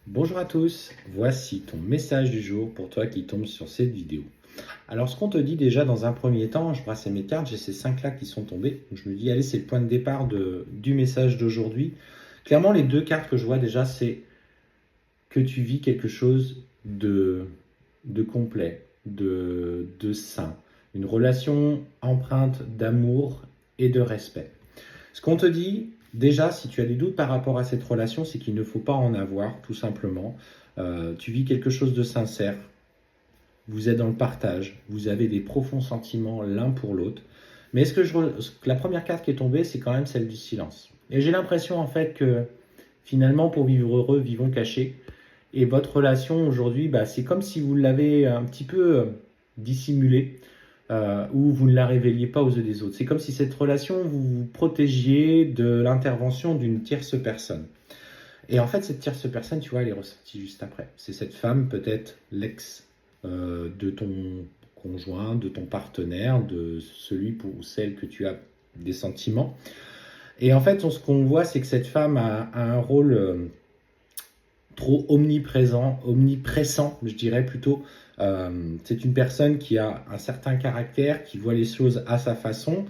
Bonjour à tous, voici ton message du jour pour toi qui tombes sur cette vidéo. Alors ce qu'on te dit déjà dans un premier temps, je brassais mes cartes, j'ai ces 5 là qui sont tombées. Donc je me dis allez, c'est le point de départ du message d'aujourd'hui. Clairement les deux cartes que je vois déjà, c'est que tu vis quelque chose de complet, de sain. Une relation empreinte d'amour et de respect. Ce qu'on te dit, déjà, si tu as des doutes par rapport à cette relation, c'est qu'il ne faut pas en avoir, tout simplement. Tu vis quelque chose de sincère, vous êtes dans le partage, vous avez des profonds sentiments l'un pour l'autre. Mais la première carte qui est tombée, c'est quand même celle du silence. Et j'ai l'impression en fait que finalement, pour vivre heureux, vivons cachés. Et votre relation aujourd'hui, c'est comme si vous l'avez un petit peu dissimulée ou vous ne la révéliez pas aux yeux des autres. C'est comme si cette relation, vous vous protégiez de l'intervention d'une tierce personne. Et en fait, cette tierce personne, tu vois, elle est ressortie juste après. C'est cette femme, peut-être l'ex de ton conjoint, de ton partenaire, de celui pour ou celle que tu as des sentiments. Et en fait, ce qu'on voit, c'est que cette femme a un rôle trop omniprésent, omnipressant, je dirais plutôt. C'est une personne qui a un certain caractère, qui voit les choses à sa façon.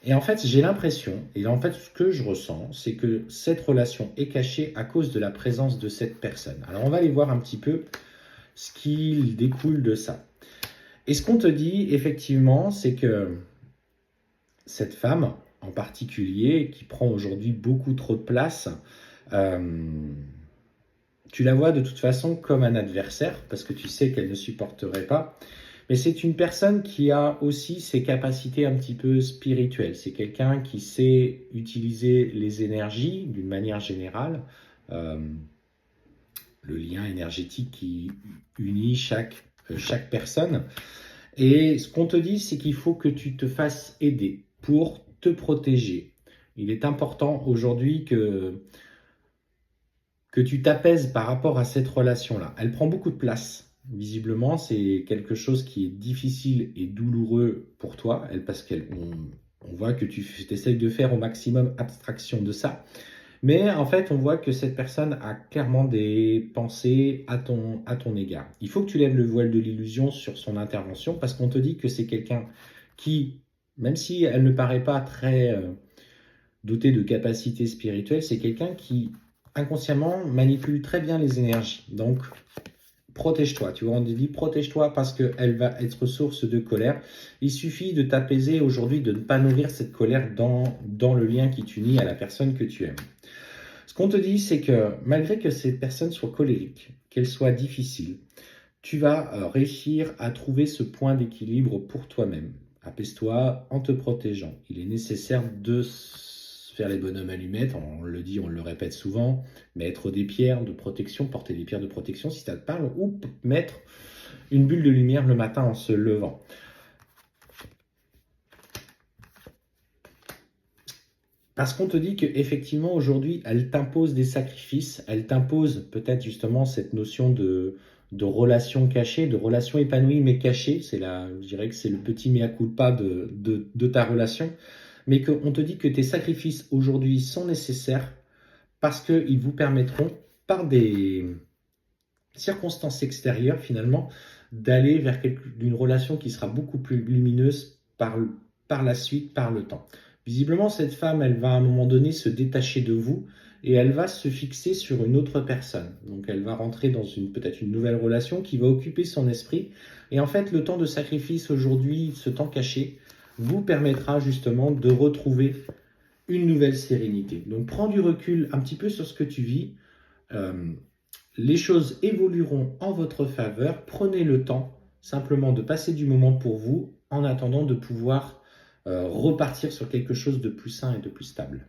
Et en fait, j'ai l'impression, et en fait, ce que je ressens, c'est que cette relation est cachée à cause de la présence de cette personne. Alors, on va aller voir un petit peu ce qui découle de ça. Et ce qu'on te dit, effectivement, c'est que cette femme, en particulier, qui prend aujourd'hui beaucoup trop de place, euh, tu la vois de toute façon comme un adversaire, parce que tu sais qu'elle ne supporterait pas. Mais c'est une personne qui a aussi ses capacités un petit peu spirituelles. C'est quelqu'un qui sait utiliser les énergies d'une manière générale, euh, le lien énergétique qui unit chaque personne. Et ce qu'on te dit, c'est qu'il faut que tu te fasses aider pour te protéger. Il est important aujourd'hui que tu t'apaises par rapport à cette relation-là. Elle prend beaucoup de place. Visiblement, c'est quelque chose qui est difficile et douloureux pour toi, parce qu'on voit que tu essayes de faire au maximum abstraction de ça. Mais en fait, on voit que cette personne a clairement des pensées à ton égard. Il faut que tu lèves le voile de l'illusion sur son intervention, parce qu'on te dit que c'est quelqu'un qui, même si elle ne paraît pas très doté de capacités spirituelles, c'est quelqu'un qui inconsciemment manipule très bien les énergies. Donc, protège-toi. Tu vois, on te dit protège-toi parce qu'elle va être source de colère. Il suffit de t'apaiser aujourd'hui, de ne pas nourrir cette colère dans le lien qui t'unit à la personne que tu aimes. Ce qu'on te dit, c'est que malgré que ces personnes soient colériques, qu'elles soient difficiles, tu vas réussir à trouver ce point d'équilibre pour toi-même. Apaise-toi en te protégeant. Il est nécessaire de faire les bonhommes allumettes, on le dit, on le répète souvent, mettre des pierres de protection, porter des pierres de protection si ça te parle, ou mettre une bulle de lumière le matin en se levant. Parce qu'on te dit qu'effectivement, aujourd'hui, elle t'impose des sacrifices, elle t'impose peut-être justement cette notion de relation cachée, de relation épanouie mais cachée. Je dirais que c'est le petit mea culpa de ta relation. Mais qu'on te dit que tes sacrifices aujourd'hui sont nécessaires parce qu'ils vous permettront, par des circonstances extérieures finalement, d'aller vers une relation qui sera beaucoup plus lumineuse par la suite, par le temps. Visiblement, cette femme, elle va à un moment donné se détacher de vous et elle va se fixer sur une autre personne. Donc elle va rentrer dans peut-être une nouvelle relation qui va occuper son esprit. Et en fait, le temps de sacrifice aujourd'hui, ce temps caché, vous permettra justement de retrouver une nouvelle sérénité. Donc prends du recul un petit peu sur ce que tu vis. Euh, les choses évolueront en votre faveur. Prenez le temps simplement de passer du moment pour vous en attendant de pouvoir repartir sur quelque chose de plus sain et de plus stable.